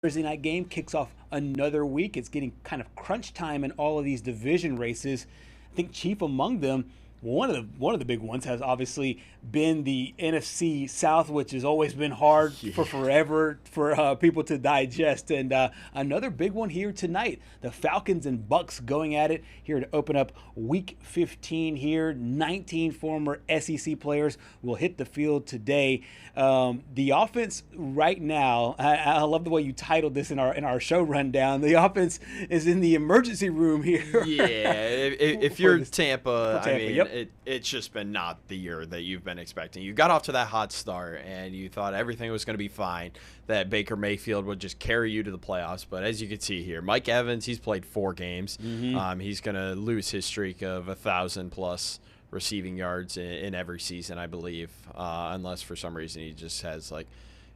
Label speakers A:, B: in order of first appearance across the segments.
A: Thursday night game kicks off another week. It's getting kind of crunch time in all of these division races. I think chief among them, one of the big ones has obviously been the NFC South, which has always been hard for forever for people to digest. And another big one here tonight, the Falcons and Bucs going at it here to open up Week 15 here. 19 former SEC players will hit the field today. The offense right now, I love the way you titled this in our show rundown. The offense is in the emergency room here.
B: Yeah, if you're Tampa, I mean,
A: yep.
B: It's just been not the year that you've been expecting. You got off to that hot start, and you thought everything was going to be fine, that Baker Mayfield would just carry you to the playoffs. But as you can see here, Mike Evans, he's played 4 games. He's going to lose his streak of 1,000+ receiving yards in every season, I believe, unless for some reason he just has, like,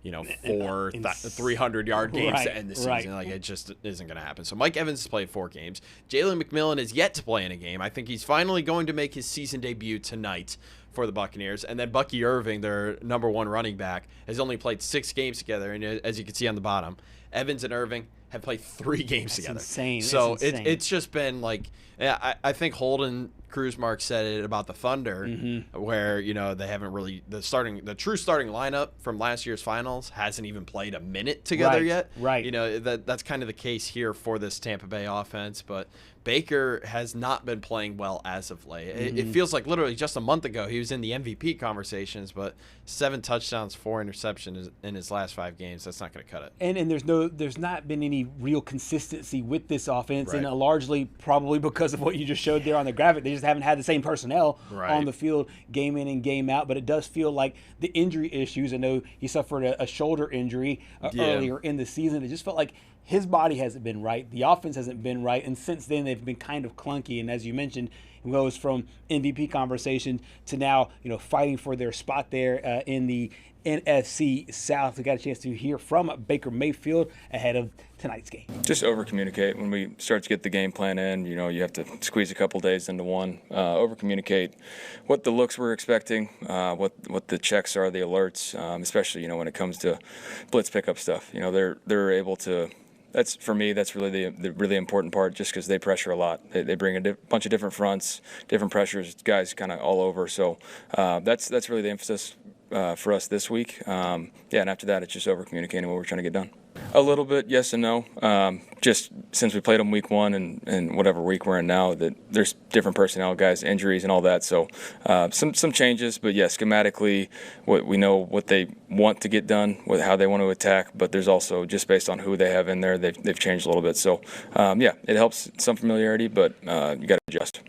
B: 300-yard games to end the season.
A: Right.
B: Like, it just isn't going to happen. So Mike Evans has played 4 games. Jalen McMillan is yet to play in a game. I think he's finally going to make his season debut tonight for the Buccaneers. And then Bucky Irving, their number 1 running back, has only played 6 games together. And as you can see on the bottom, Evans and Irving have played 3 games together.
A: Insane.
B: So
A: insane.
B: It's just been like, I think Holden Kruzmark said it about the Thunder, where they haven't really the true starting lineup from last year's finals hasn't even played a minute together yet.
A: Right.
B: That's kind of the case here for this Tampa Bay offense, but Baker has not been playing well as of late. It feels like literally just a month ago he was in the MVP conversations, but 7 touchdowns, 4 interceptions in his last 5 games. That's not going to cut it.
A: And there's not been any real consistency with this offense,
B: Right.
A: and largely probably because of what you just showed there on the graphic. They just haven't had the same personnel on the field game in and game out. But it does feel like the injury issues. I know he suffered a shoulder injury earlier in the season. It just felt like his body hasn't been right. The offense hasn't been right. And since then, they've been kind of clunky. And as you mentioned, it goes from MVP conversation to now, fighting for their spot there in the NFC South. We got a chance to hear from Baker Mayfield ahead of tonight's game.
C: Just over-communicate. When we start to get the game plan in, you have to squeeze a couple days into one. Over-communicate what the looks we're expecting, what the checks are, the alerts, especially, when it comes to blitz pickup stuff. They're able to. That's for me. That's really the really important part, just because they pressure a lot. They bring a bunch of different fronts, different pressures, guys kind of all over. So that's really the emphasis for us this week. And after that, it's just over communicating what we're trying to get done. A little bit, yes and no. Just since we played them week 1 and whatever week we're in now, that there's different personnel, guys, injuries and all that. So some changes, but yeah, schematically, we know what they want to get done, how they want to attack. But there's also, just based on who they have in there, they've changed a little bit. So it helps some familiarity, but you got to adjust.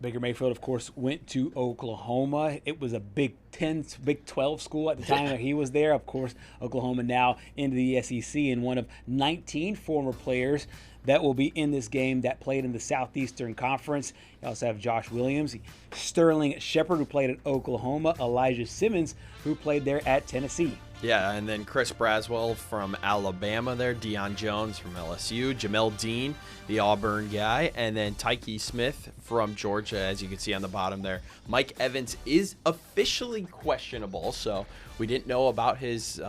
A: Baker Mayfield, of course, went to Oklahoma. It was a Big 12 school at the time that he was there. Of course, Oklahoma now into the SEC, and one of 19 former players that will be in this game that played in the Southeastern Conference. You also have Josh Williams, Sterling Shepard, who played at Oklahoma, Elijah Simmons, who played there at Tennessee.
B: Yeah, and then Chris Braswell from Alabama there, Deion Jones from LSU, Jamel Dean, the Auburn guy, and then Tyke Smith from Georgia, as you can see on the bottom there. Mike Evans is officially questionable, so we didn't know about his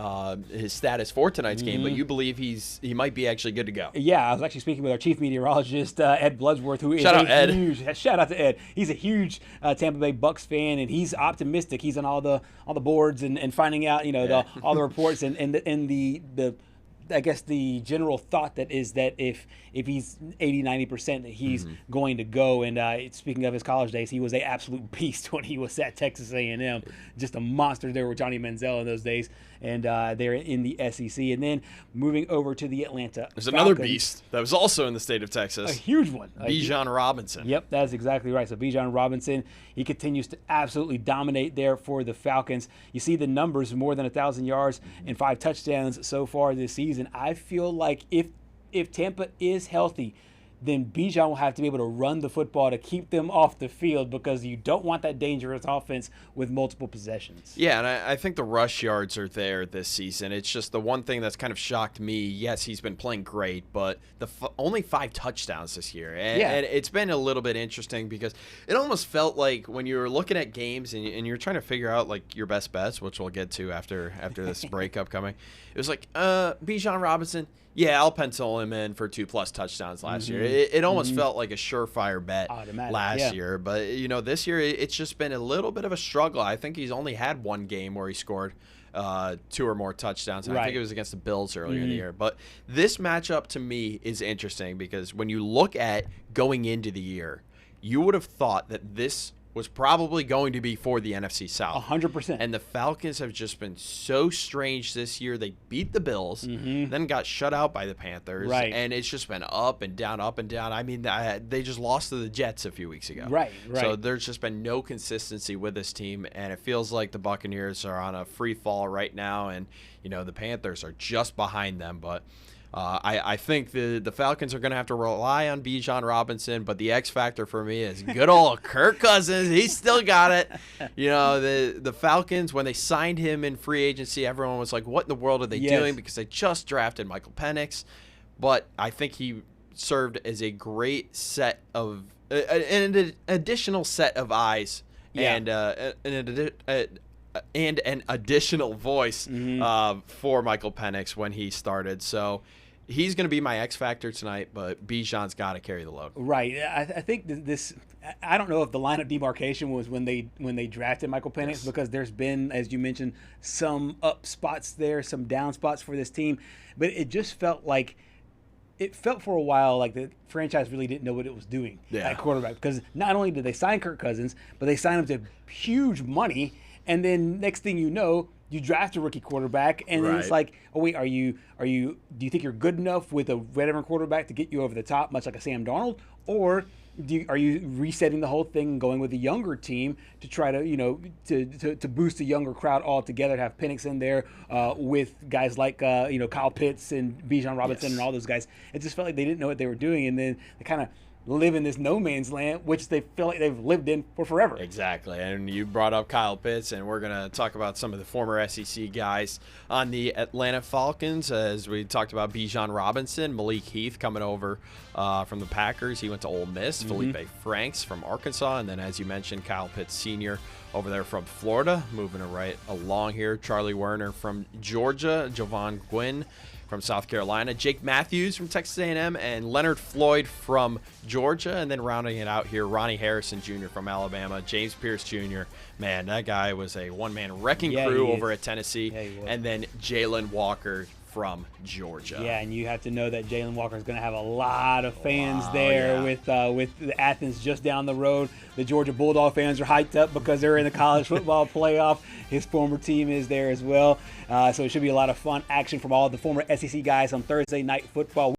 B: status for tonight's game, but you believe he might be actually good to go.
A: Yeah, I was actually speaking with our chief meteorologist, Ed Bloodsworth, who is
B: shout out
A: to Ed. He's a huge Tampa Bay Bucs fan, and he's optimistic. He's on all the boards and finding out, all the reports and the I guess the general thought that is that if he's 80-90% that he's going to go. And speaking of his college days, he was an absolute beast when he was at Texas A&M, just a monster there with Johnny Manziel in those days. And they're in the SEC. And then moving over to the Atlanta
B: There's
A: Falcons.
B: another beast that was also in the state of Texas.
A: A huge one.
B: Bijan Robinson.
A: Yep, that's exactly right. So Bijan Robinson, he continues to absolutely dominate there for the Falcons. You see the numbers, more than 1,000 yards and 5 touchdowns so far this season. I feel like if Tampa is healthy, then Bijan will have to be able to run the football to keep them off the field, because you don't want that dangerous offense with multiple possessions.
B: Yeah, and I think the rush yards are there this season. It's just the one thing that's kind of shocked me. Yes, he's been playing great, but only 5 touchdowns this year. And it's been a little bit interesting because it almost felt like when you were looking at games and you're trying to figure out like your best bets, which we'll get to after this breakup coming, it was like, Bijan Robinson, yeah, I'll pencil him in for 2+ touchdowns last year. It almost felt like a surefire bet last year. But, this year it's just been a little bit of a struggle. I think he's only had one game where he scored 2 or more touchdowns. And I think it was against the Bills earlier in the year. But this matchup to me is interesting because when you look at going into the year, you would have thought that this was probably going to be for the NFC South.
A: 100%.
B: And the Falcons have just been so strange this year. They beat the Bills, then got shut out by the Panthers.
A: Right.
B: And it's just been up and down, up and down. I mean, they just lost to the Jets a few weeks ago.
A: Right.
B: So there's just been no consistency with this team, and it feels like the Buccaneers are on a free fall right now, and, the Panthers are just behind them. But I think the Falcons are going to have to rely on Bijan Robinson, but the X factor for me is good old Kirk Cousins. He's still got it. The Falcons, when they signed him in free agency, everyone was like, what in the world are they doing? Because they just drafted Michael Penix. But I think he served as a great set of an additional set of eyes and an additional voice for Michael Penix when he started. So he's going to be my X factor tonight, but Bijan's got to carry the load.
A: Right. I think this. I don't know if the line of demarcation was when they drafted Michael Penix, because there's been, as you mentioned, some up spots there, some down spots for this team, but it just felt like. It felt for a while like the franchise really didn't know what it was doing at quarterback, because not only did they sign Kirk Cousins, but they signed him to huge money, and then next thing you know, you draft a rookie quarterback, and then it's like, oh wait, do you think you're good enough with a veteran quarterback to get you over the top, much like a Sam Darnold, or are you resetting the whole thing and going with a younger team to try to to boost a younger crowd altogether, to have Penix in there with guys like Kyle Pitts and Bijan Robinson and all those guys? It just felt like they didn't know what they were doing, and then they kind of live in this no man's land, which they feel like they've lived in for forever.
B: Exactly. And you brought up Kyle Pitts, and we're going to talk about some of the former SEC guys on the Atlanta Falcons. As we talked about Bijan Robinson, Malik Heath coming over from the Packers. He went to Ole Miss. Felipe Franks from Arkansas. And then, as you mentioned, Kyle Pitts Sr. over there from Florida. Moving right along here, Charlie Werner from Georgia. Javon Gwynn from South Carolina, Jake Matthews from Texas A&M, and Leonard Floyd from Georgia. And then rounding it out here, Ronnie Harrison Jr. from Alabama, James Pierce Jr. Man, that guy was a one-man wrecking crew over at Tennessee. And then Jalen Walker from Georgia.
A: Yeah, and you have to know that Jalen Walker is going to have a lot of fans there with Athens just down the road. The Georgia Bulldog fans are hyped up because they're in the college football playoff. His former team is there as well. So it should be a lot of fun action from all of the former SEC guys on Thursday Night Football.